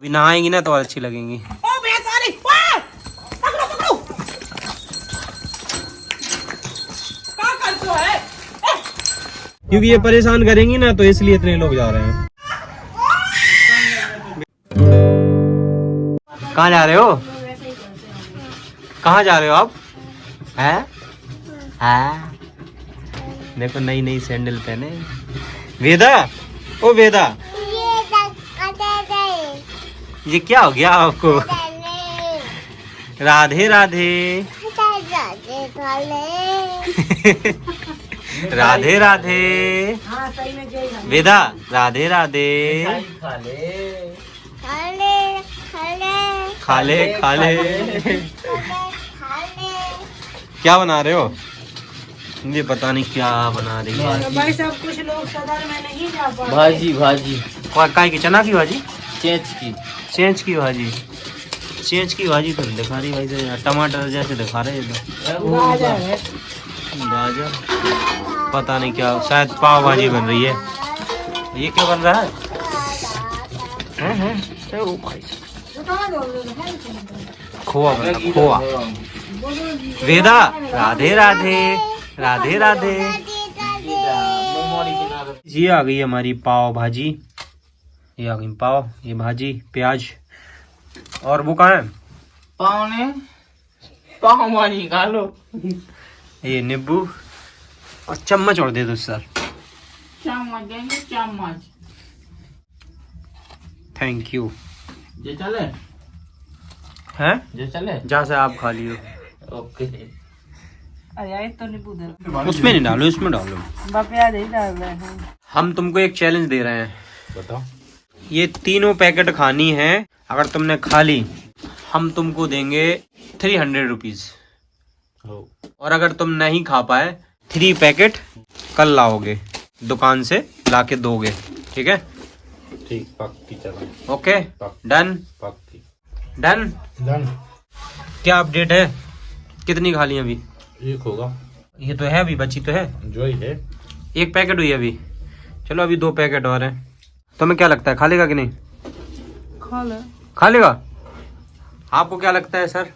अभी नहाएंगी ना तो और अच्छी लगेंगी। क्योंकि ये परेशान करेंगी ना तो इसलिए इतने लोग जा रहे हैं। कहाँ जा रहे हो? कहाँ जा रहे हो आप? हैं? हैं? देखो नई नई सैंडल पहने। वेदा, ओ वेदा, ये क्या हो गया आपको? राधे राधे। राधे राधे। वेदा, राधे राधे। खाले खाले। क्या बना रहे हो? ये पता नहीं क्या बना रही है भाई साहब। कुछ लोग सदर में नहीं जा पाते। भाजी भाजी काय की? चना की भाजी? चेंच की। चेंच की भाजी? चेंच की भाजी तो दिखा रही भाई से, टमाटर जैसे दिखा रहे हैं। गाजर है। गाजर पता नहीं क्या, शायद पाव भाजी बन रही है। ये क्या बन रहा है? हैं? ओ भाई खोआ बन रहा, खोआ। वेदा, राधे राधे। राधे राधे। ये आ गई हमारी पाव भाजी। ये आ गई पाव, ये भाजी, प्याज और वो कहाँ है? पाव ने पाव भाजी खा लो। ये नींबू और चम्मच और दे दो सर। चम्मच देंगे, चम्मच। Thank you. जे चले हैं? जे चले जहाँ से आप खा लियो। ओके। अरे तो नींबू दे। उसमें नहीं डालो, इसमें डालो। प्याज ही डाल रहे हैं। हम तुमको एक चैलेंज दे रहे हैं। बताओ। ये तीनों पैकेट खानी है। अगर तुमने खा ली हम तुमको देंगे 300 रुपीज। और अगर तुम नहीं खा पाए 3 पैकेट कल लाओगे दुकान से, लाके दोगे। ठीक है? ठीक, पक्की चलो। Okay, done? पक्की डन? डन। क्या अपडेट है? कितनी खा ली अभी? एक होगा। ये तो है, अभी बची तो है। जो ही है। 1 पैकेट हुई अभी। चलो अभी 2 पैकेट और हैं। तुम्हें क्या लगता है खा लेगा कि नहीं? खा ले। खा लेगा? आपको क्या लगता है सर?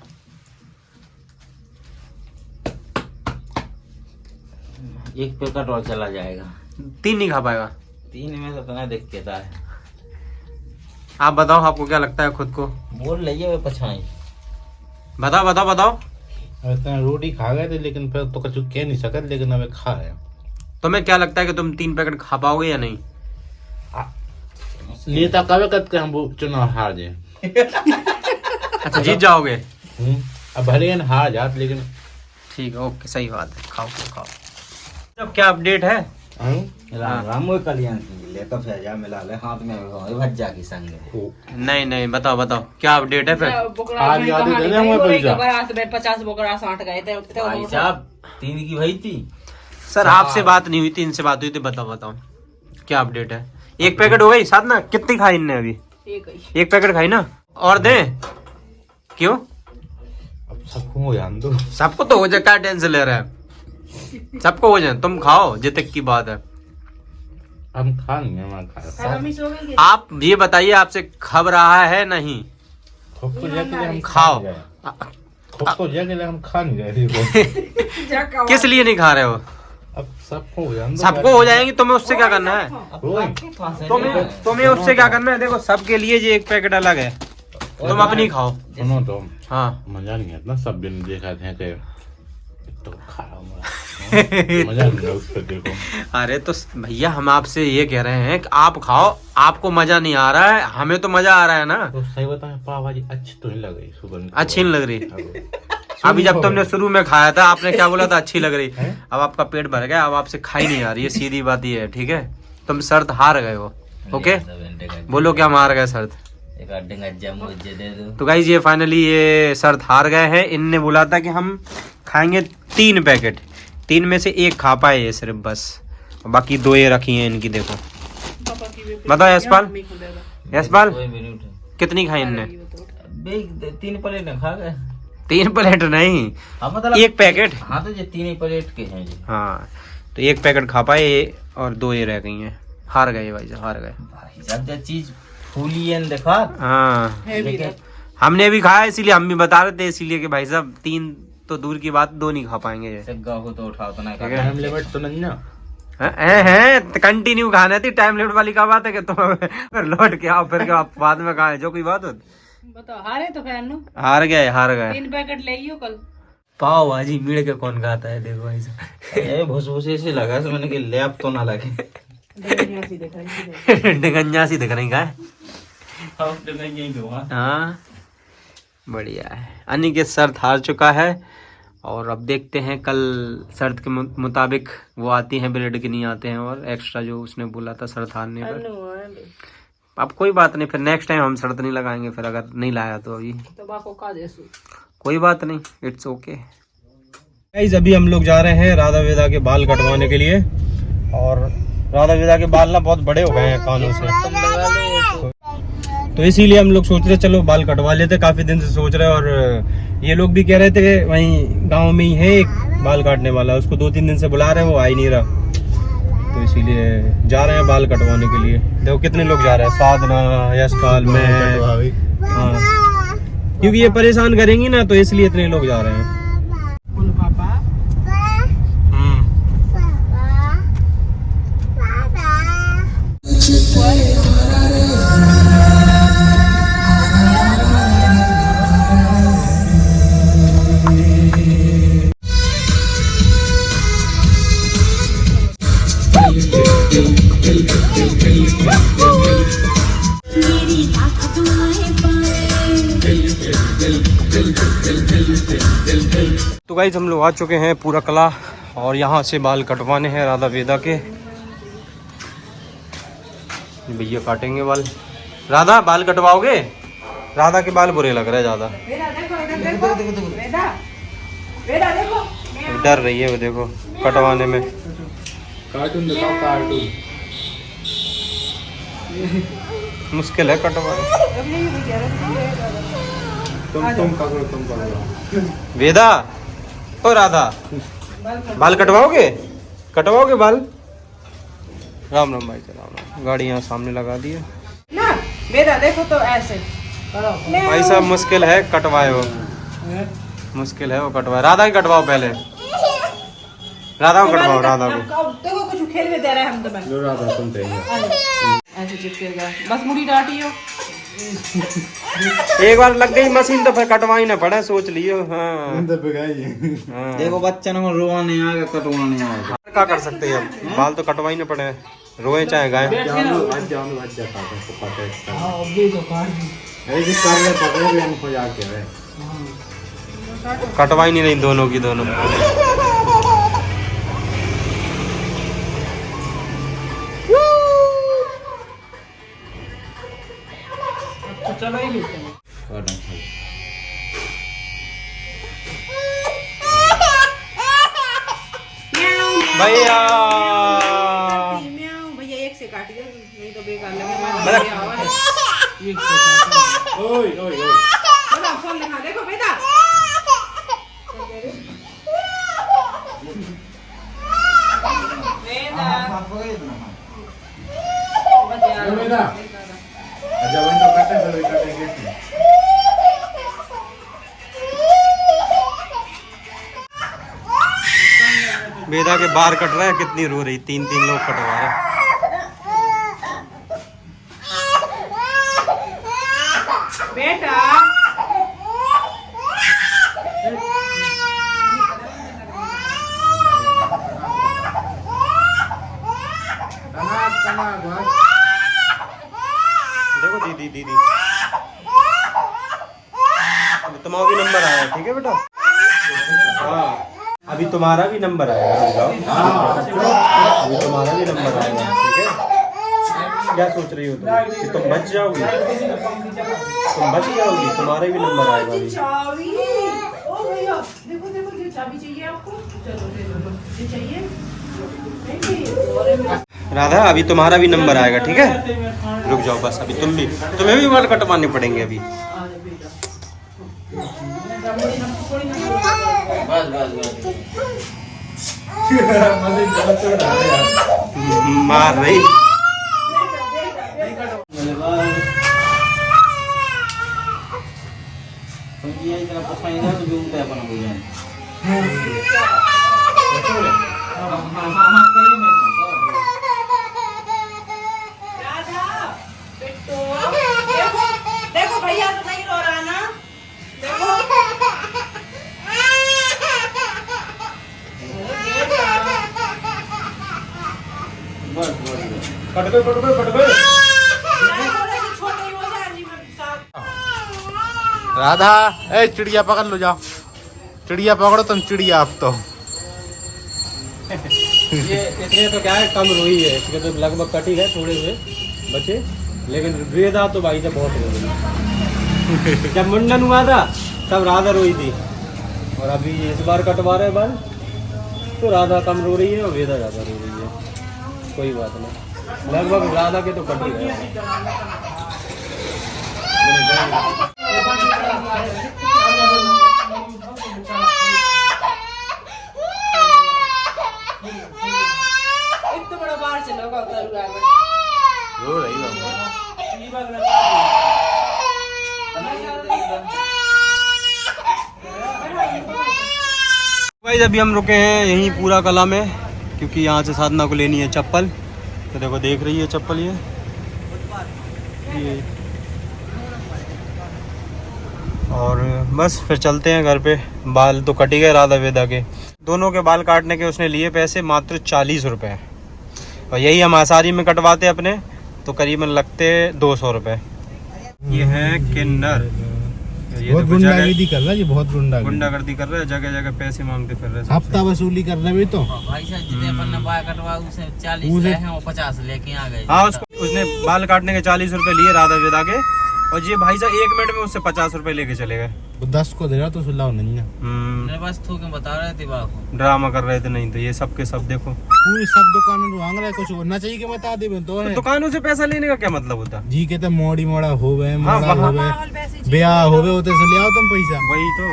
एक पैकेट और चला जाएगा। 3 नहीं खा पाएगा? 3 में तो तना देख के है। आप बताओ, आपको क्या लगता है खुद को? बोल लीजिए वे पछाई। बताओ बताओ बताओ। इतना रोटी खा गए थे लेकिन फिर तो कछु कह नहीं सकते, लेकिन अब खा है। तुम्हें क्या लगता है कि तुम 3 पैकेट खा पाओगे या नहीं? नेता कब करते हम वो चुनाव हार जाए। अच्छा, जीत जाओगे? अब भले ही हार जात लेकिन। ठीक है, ओके, सही बात है। खाओ खाओ। अब क्या अपडेट है? राम राम वो कल्याण की ले तो फैजा मिला ले हाथ में भज्जा की संग। नहीं नहीं, बताओ बताओ क्या अपडेट है फिर? आज याद है ना हमें पैसा 50 बोकरा 60 गए थे। भाई साहब 3 की भाई थी। सर आपसे बात नहीं हुई थी, इनसे बात हुई थी। बताओ बताओ क्या अपडेट है? 1 पैकेट हो गई साथ ना? कितनी खाई इनने अभी? 1 पैकेट खाई ना? और दें? क्यों? अब सबको हो जान दो। सबको तो हो जाए, क्या टेंशन ले रहे हैं? सबको हो जाए, तुम खाओ जितने की बात है। हम खा नहीं, हम खा। आप ये बताइए, आपसे खब रहा है नहीं? खुद को जाके हम खाओ। खुद को जाके हम खा नहीं रहे थे। किस लिए नहीं खा रहे हो? अब सबको हो जान दो। सबको हो जाएंगी, तुम्हें उससे क्या करना है? तुम्हें उससे क्या करना है? देखो सबके लिए ये 1 पैकेट अलग है, तुम अपनी खाओ। सुनो तो हाँ। मजा नहीं आता सब दिन देखा थे कि तो खा रहा हूँ। मजा नहीं उस पर देखो। अरे तो भैया हम आपसे ये कह रहे हैं कि आप खाओ, आपको मजा नहीं आ रहा है, हमें तो मजा आ रहा है ना। तो सही बताएं, पाव भाजी अच्छी तो नहीं लग रही सुबह। अच्छी नहीं लग रही? अभी जब तुमने शुरू में खाया था आपने क्या बोला था? अच्छी लग रही। अब आपका पेट भर गया, अब आपसे खाई नहीं आ रही है, सीधी बात ये है। ठीक है, तुम शर्त हार गए हो। ओके, बोलो क्या हार गए शर्त? तो गाइस ये फाइनली ये शर्त हार गए हैं। इनने बोला था कि हम खाएंगे 3 पैकेट, 3 में से 1 खा पाए ये सिर्फ, बस बाकी 2 ये रखी हैं इनकी। देखो बताओ यशपाल, यशपाल कितनी खाई इनने? 3 प्लेट खा गए। 3 प्लेट नहीं, हाँ मतलब 1 पैकेट। हाँ तो ये 3 प्लेट के हैं जी। हाँ तो 1 पैकेट खा पाए और 2 ये रह गई हैं। हार गए भाई साहब, हार गए। भाई साहब जब चीज फूलियन देखा। हाँ लेकिन हमने भी खाया, इसीलिए हम भी बता रहे थे, इसीलिए कि भाई साहब 3 तो दूर की बात, 2 नहीं खा पाएंगे ये। से गहू तो उठाओ तो ना ठीक है। टाइम लिमिट तो नहीं ना। है कंटिन्यू खाना थी, टाइम लिमिट वाली क्या बात है कि तुम फिर लौट के आओ फिर आप बाद में खाए, जो कोई बात होती। बताओ हारे तो फैन नो हार गए 3 पैकेट ले आइयो कल। पाव भाजी मीड़ के कौन खाता है, देखो भाई ये भुसभुसे से लगा से मैंने कि लैप तो ना लगे। डिगंजा सी दिख रही का है। हम तो कहीं यहीं पे वहाँ। हाँ बढ़िया है। अनिकेत शर्त हार चुका है और अब देखते हैं कल शर्त के मुताबिक वो आती हैं ब्रेड के नहीं आते हैं, और एक्स्ट्रा जो उसने बोला था शर्त हारने पर। अब कोई बात नहीं, फिर नेक्स्ट टाइम हम शर्त नहीं लगाएंगे, फिर अगर नहीं लाया तो अभी कोई बात नहीं, इट्स ओके। गाइस अभी हम लोग जा रहे हैं राधा वेदा के बाल कटवाने के लिए, और राधा वेदा के बाल ना बहुत बड़े हो गए हैं कानों से, तो इसीलिए हम लोग सोच रहे चलो बाल कटवा लेते, काफी दिन से सोच रहे। और ये लोग भी कह रहे थे कि वहीं गांव में ही है एक बाल काटने वाला, उसको 2-3 दिन से बुला रहे हैं, वो आ ही नहीं रहा, तो इसीलिए जा रहे हैं बाल कटवाने के लिए। देखो कितने लोग जा रहे हैं, साधना, यशपाल, मैं, हाँ, क्योंकि ये परेशान करेंगी ना, तो इसलिए इतने लोग जा रहे हैं। तो गाइस हम लोग आ चुके हैं पूरा कला, और यहाँ से बाल कटवाने हैं राधा वेदा के। भैया काटेंगे बाल। राधा बाल कटवाओगे? राधा के बाल बुरे लग रहे हैं ज्यादा, डर रही है वो, देखो कटवाने में। कार्टून दिखाओ, कार्टून। मुश्किल है कटवाना। तुम पकड़ो। वेदा ओ राधा, बाल कटवाओगे बाल? राम राम भाई, राम राम। गाड़ी यहाँ सामने लगा दी है ना बेटा, देखो तो ऐसे भाई साहब, मुश्किल है कटवाए वो, मुश्किल है वो कटवाए। राधा की कटवाओ पहले, राधा को कटवाओ, राधा को। देखो कुछ खेल में दे रहे हैं हम, तो मैं लो राधा सुनते हैं। ऐसे चिपकेगा, बस मुड़ी डाटियो। एक बार लग गई मशीन तो फिर कटवाई ना पड़े, सोच लियो। हाँ, हाँ। देखो बच्चन को रोने आएगा, कटवाने आएगा, क्या कर सकते हैं अब, बाल तो कटवाई ना पड़े, रोए चाहे गाय। कटवाई नहीं रही दोनों की दोनों। चलो ही भैया भैया एक से काटिए, नहीं तो बेकार लगेगा। ओए ओए ओए, फोन दिखा, देखो बेटा। वेदा के बाल कट रहे हैं, कितनी रो रही, 3 लोग कटवा रहे हैं। बेटा देखो दीदी तुम्हारा भी नंबर आया, ठीक है बेटा। हाँ अभी तुम्हारा भी नंबर आएगा, रुक जाओ। अभी तुम्हारा भी नंबर आएगा, ठीक है। क्या सोच रही हो तुम कि तुम बच जाओगी? तुम बच जाओगी, तुम्हारा भी नंबर आएगा अभी। चाबी, ओ भैया देखो देखो, ये चाबी चाहिए आपको? चलो ले लो, ये चाहिए? राधा अभी तुम्हारा भी नंबर आएगा, ठीक है। रुक जाओ बस, अभी तुम्हें भी बाल कटवाने पड़ेंगे अभी। मार रही। ये इतना पसंद है तो जूम पे अपन हो जाए हाँ करिए मैं राधा बिट्टू देखो देखो भैया तो नहीं रो रहा ना देखो बस बस कट गए थोड़े से छोटे ही हो जाए जी साथ राधा ए चिड़िया पकड़ लो जाओ चिड़िया पकड़ो तुम चिड़िया आप तो ये इसमें तो क्या है कम रोई है, इसके तो लगभग कटी है थोड़े हुए बचे, लेकिन वेदा तो भाई से बहुत रोई। जब मुंडन हुआ था तब राधा रोई थी और अभी इस बार कटवा रहे बाल तो राधा कम रो रही है और वेदा ज़्यादा रो रही है। कोई बात नहीं, लगभग राधा के तो कट ही गए। इतना बड़ा बाहर से लगा करूँगा रो रही है भाई। अभी हम रुके हैं यहीं पूरा कला में क्योंकि यहाँ से साधना को लेनी है चप्पल। तो देखो देख रही है चप्पल ये और बस फिर चलते हैं घर पे। बाल तो कट ही गए राधा वेदा के, दोनों के बाल काटने के उसने लिए पैसे मात्र 40 रुपये और यही हम आसारी में कटवाते अपने तो करीबन लगते 200 रुपये। ये है किन्नर, ये बहुत गुंडागर्दी कर रहा है, ये बहुत गुंडागर्दी कर रहा है, जगह जगह पैसे मांगते फिर रहे। हफ्ता वसूली कर रहे तो भाई साहब जितने अपन ने बाल कटवा उसे 40 ले हैं और 50 लेके आ गए। हाँ उसने बाल काटने के 40 रुपये लिए राधा वेदा के और ये भाई साहब 1 मिनट में उससे 50 रुपये लेके चले गए। 10 को दे रहा तो सुलाओ नहीं है। मेरे पास थोक बता रहे थे बाबू, ड्रामा कर रहे थे, नहीं तो ये सब के सब देखो पूरी सब दुकानों मांग रहे, कुछ होना चाहिए कि बता दे तो है। दुकानों से पैसा लेने का क्या मतलब होता? जी कहते मोड़ी मोड़ा हो गए, हाँ, मोड़ा हो गए, ब्याह हो गए, होते से ले आओ तुम पैसा। वही तो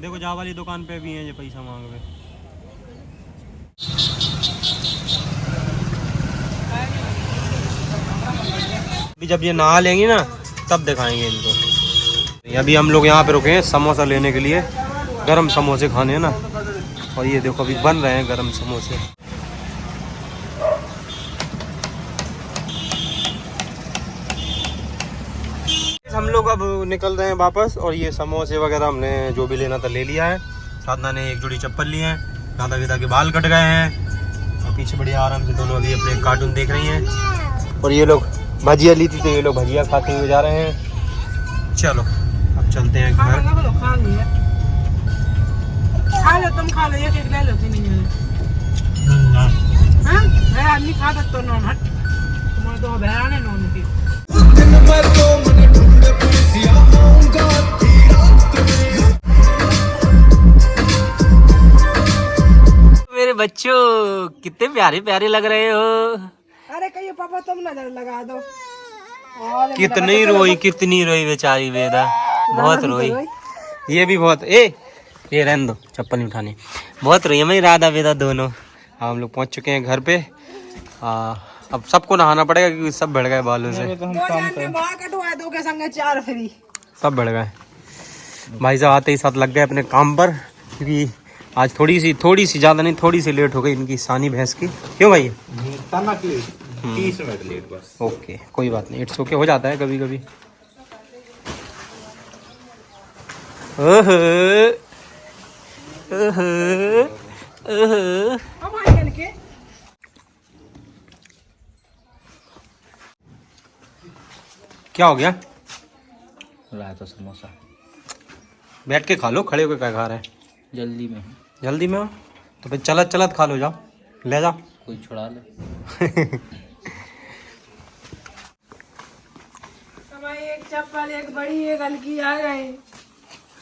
देखो जहाँ वाली दुकान पे भी है ये पैसा मांग रहे। अभी जब ये नहा लेंगे ना तब दिखाएंगे इनको। अभी हम लोग यहाँ पे रुके हैं समोसा लेने के लिए, गरम समोसे खाने हैं ना। और ये देखो अभी बन रहे हैं गरम समोसे। हम लोग अब निकल रहे हैं वापस और ये समोसे वगैरह हमने जो भी लेना था ले लिया है। साधना ने एक जोड़ी चप्पल ली है, राधा वेदा के बाल कट गए हैं और पीछे बड़ी आराम से दोनों अभी अपने कार्टून देख रही हैं। और ये लोग भजिया ली थी तो ये लोग भजिया खाते हुए जा रहे हैं। चलो अब चलते हैं घर। खा लिया, खा लो तुम, खा लो, एक ले लो तीन आदमी खा सकते नॉन हट तुम्हारे तो बहराने नॉन की। मेरे बच्चों कितने प्यारे प्यारे लग रहे हो। अरे कहिए पापा तुम नजर लगा दो। और कितनी रोई बेचारी वेदा, बहुत रोई। ये भी बहुत ये रहने दो, चप्पल नहीं उठानी। बहुत रोई मैं राधा वेदा दोनों। हम लोग पहुंच चुके हैं घर पे। अब सबको नहाना पड़ेगा क्योंकि सब बढ़ गए बालों से। कटवा दो के संग 4 फ्री सब बढ़ गए। भाई साहब आते ही साथ लग गए अपने काम पर क्योंकि आज थोड़ी सी ज़्यादा नहीं थोड़ी सी लेट हो गई इनकी सानी भैंस की। क्यों भाई? 30 मिनट लेट बस। ओके कोई बात नहीं, इट्स ओके, हो जाता है कभी कभी। क्या हो गया? लाया तो समोसा, बैठ के खा लो, खड़े होकर क्या खा रहे हैं? जल्दी में हो तो फिर चलत चलत खा लो, जाओ ले जाओ। कोई छुड़ा ले। एक चप्पल, एक बड़ी, एक हल्की आ गए।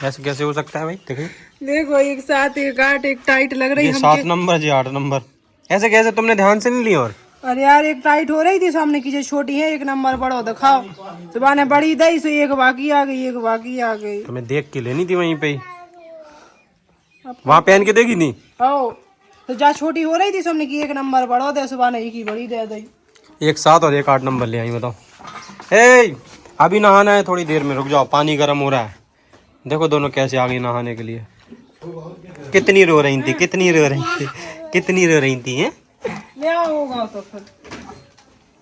ऐसे कैसे हो सकता है भाई? देखिए देखो एक 7, एक 8, एक टाइट लग रही ये है 7 नंबर जी 8 नंबर। ऐसे कैसे तुमने ध्यान से नहीं ली? और अरे यार एक टाइट हो रही थी सामने की, जो छोटी है 1 नंबर बड़ो दिखाओ। सुबह ने बड़ी दई सो एक बाकी आ गई, एक बाकी आ गई। तुम्हें देख के लेनी थी वहीं पे ही, वहाँ पहन के देखी नहीं। ओ तो जा छोटी हो रही थी सामने की 1 नंबर बड़ो दे, सुबह ने एक ही बड़ी दे दी। एक 7 और एक 8 नंबर ले आई। बताओ अभी नहाना है, थोड़ी देर में रुक जाओ, पानी गर्म हो रहा है, देखो दोनों कैसे आ गई नहाने के लिए। कितनी रो रही थी, कितनी रो रही थी, कितनी रो रही थी हैं? ले होगा तो फिर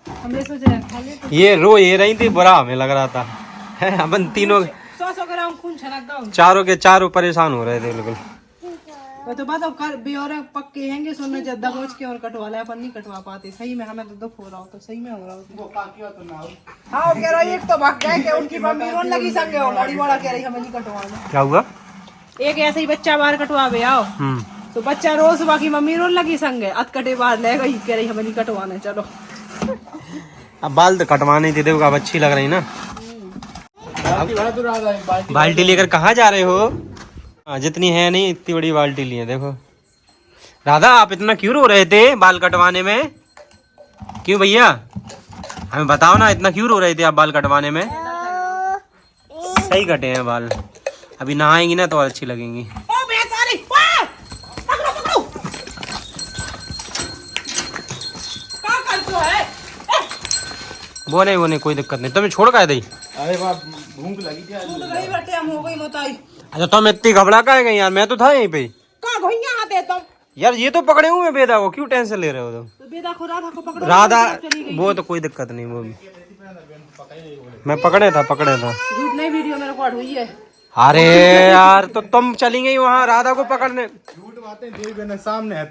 हमने सोचा खा ले। ये रो ये रही थी, बुरा हमें लग रहा था। है, अपन तीनों 100 ग्राम खून छलक दो। चारों के चारों परेशान हो रहे थे बिल्कुल। वो तो बात अब कर बेऔरा पक्के हैंगे सोने जब दबोच के और कटवा ले, अपन नहीं कटवा पाते। सही में हमें तो दुख हो रहा हो, तो सही में हो रहा हो। वो काकिया तो ना हो। हाँ कह रहा एक तो भाग गए कि उनकी मम्मी रोने लगी संगे हो, बड़ी बड़ा कह रही हमें नहीं कटवाना। क्या हुआ? एक ऐसे ही बच्चा बाहर कटवावे आओ, तो बच्चा रोज बाकी मम्मी रोने लगी संगे, अत कटे बाहर ले गई, कह रही हमें नहीं कटवाना। चलो अब बाल तो कटवाने थी, देखो अब अच्छी लग रही ना। बाल्टी लेकर कहाँ जा रहे हो? जितनी है नहीं इतनी बड़ी बाल्टी ली है। देखो राधा, आप इतना क्यों रो रहे थे बाल कटवाने में? क्यों भैया हमें बताओ ना, इतना क्यों रो रहे थे आप बाल कटवाने में? सही कटे हैं बाल, अभी नहाएंगी ना तो और अच्छी लगेंगी। वो नहीं कोई दिक्कत नहीं, तुम्हें छोड़ का दी। अरे बाप भूख लगी थी आज। हम हो गई मोताई। अच्छा तुम इतनी घबरा का है गई यार, मैं तो था यहीं पे। कहाँ घोइयां आते तुम? यार ये तो पकड़े हुए हैं बेदा को, क्यों टेंशन ले रहे हो तुम? तो बेदा को राधा को पकड़ो। राधा वो तो कोई दिक्कत नहीं, वो मैं पकड़े था। झूठ नहीं, वीडियो में रिकॉर्ड हुई है। अरे यार तो तुम चली गई वहाँ राधा को पकड़ने। झूठ बातें देवी बहन सामने है,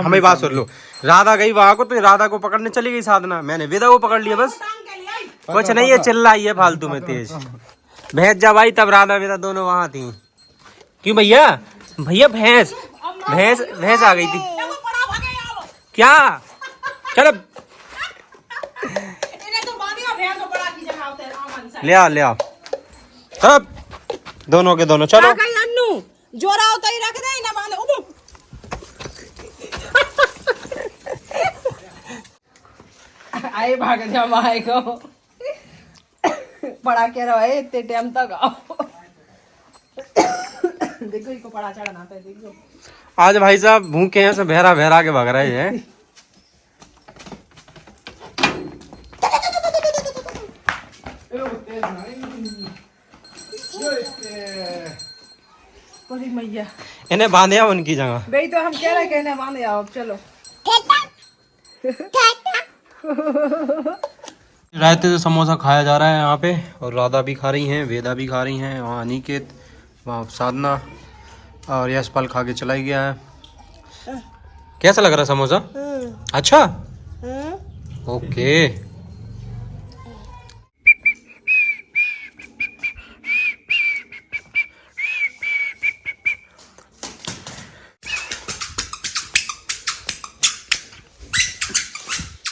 हमें बात सुन लो, राधा गई वहाँ को तो राधा को पकड़ने चली गई साधना, मैंने वेदा को पकड़ लिया बस। कुछ नहीं है, चिल्लाई है फालतू में तेज। भैंस जब आई तब राधा वेदा दोनों वहाँ थी। क्यों भैया? भैया भैंस आ गई थी क्या? चलो ले आओ तब दोनों के दोनों चलो। जोरा होता ही रख दे ना बांधे। आए भाग जा माए को पड़ा के रहे इतने टाइम तक आओ। देखो इनको पड़ा चढ़ना पे देखो। आज भाई साहब भूखे हैं, सब बहरा के भाग रहे हैं। बड़ी मैया इन्हें बांधे आओ उनकी जगह। भाई तो हम कह रहे हैं कि इन्हें बांधे आओ। चलो रायते से समोसा खाया जा रहा है यहाँ पे, और राधा भी खा रही हैं, वेदा भी खा रही हैं, वहाँ अनिकेत, वहाँ साधना और यशपाल खा के चला ही गया है। कैसा लग रहा समोसा? अच्छा ओके।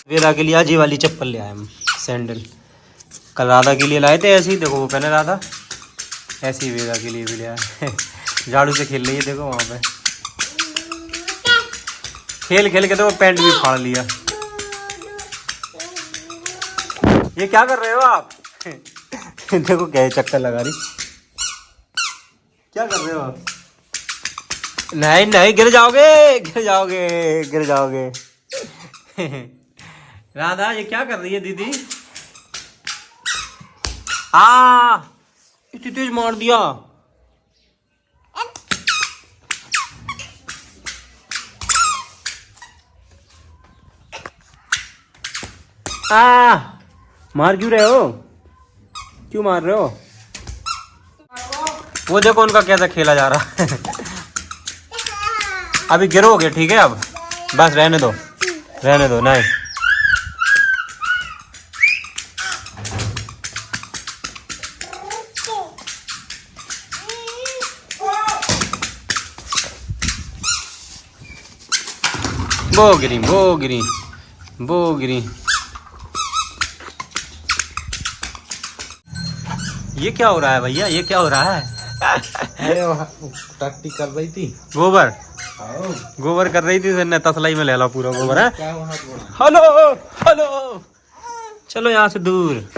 वेदा के लिए आज ये वाली चप्पल ले आए हम, सैंडल। कल राधा के लिए लाए थे ऐसे ही, देखो वो पहने राधा, ऐसे ही वेदा के लिए भी ले आए। झाड़ू से खेल रही है देखो वहाँ पे, खेल के तो पैंट भी फाड़ लिया। ये क्या कर रहे हो आप? देखो क्या चक्कर लगा रही, क्या कर रहे हो आप? नहीं गिर जाओगे। राधा ये क्या कर रही है दीदी? इतनी तेज मार दिया। मार क्यों रहे हो? क्यों मार रहे हो? वो देखो उनका कैसा खेला जा रहा है। अभी गिरोगे ठीक है, अब बस रहने दो नहीं। वो गिरी। ये क्या हो रहा है भैया? ये क्या हो रहा है? टट्टी कर रही थी, गोबर कर रही थी, ने तसलाई में ले लो पूरा गोबर है। हेलो चलो यहाँ से दूर।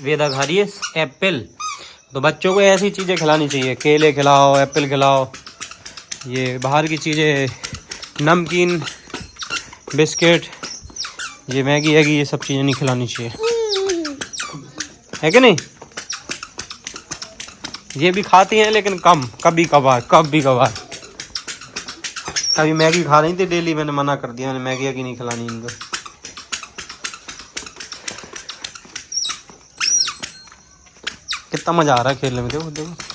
वेदा खा रही है एप्पल, तो बच्चों को ऐसी चीजें खिलानी चाहिए, केले खिलाओ, एप्पल खिलाओ। ये बाहर की चीजें, नमकीन, बिस्किट, ये मैगी है कि ये सब चीज़ें नहीं खिलानी चाहिए, है कि नहीं? ये भी खाती हैं लेकिन कम, कभी कभार। अभी मैगी खा रही थी डेली, मैंने मना कर दिया, मैंने मैगी नहीं खिलानी इनको। कितना मजा आ रहा है खेलने में, देखो देखो।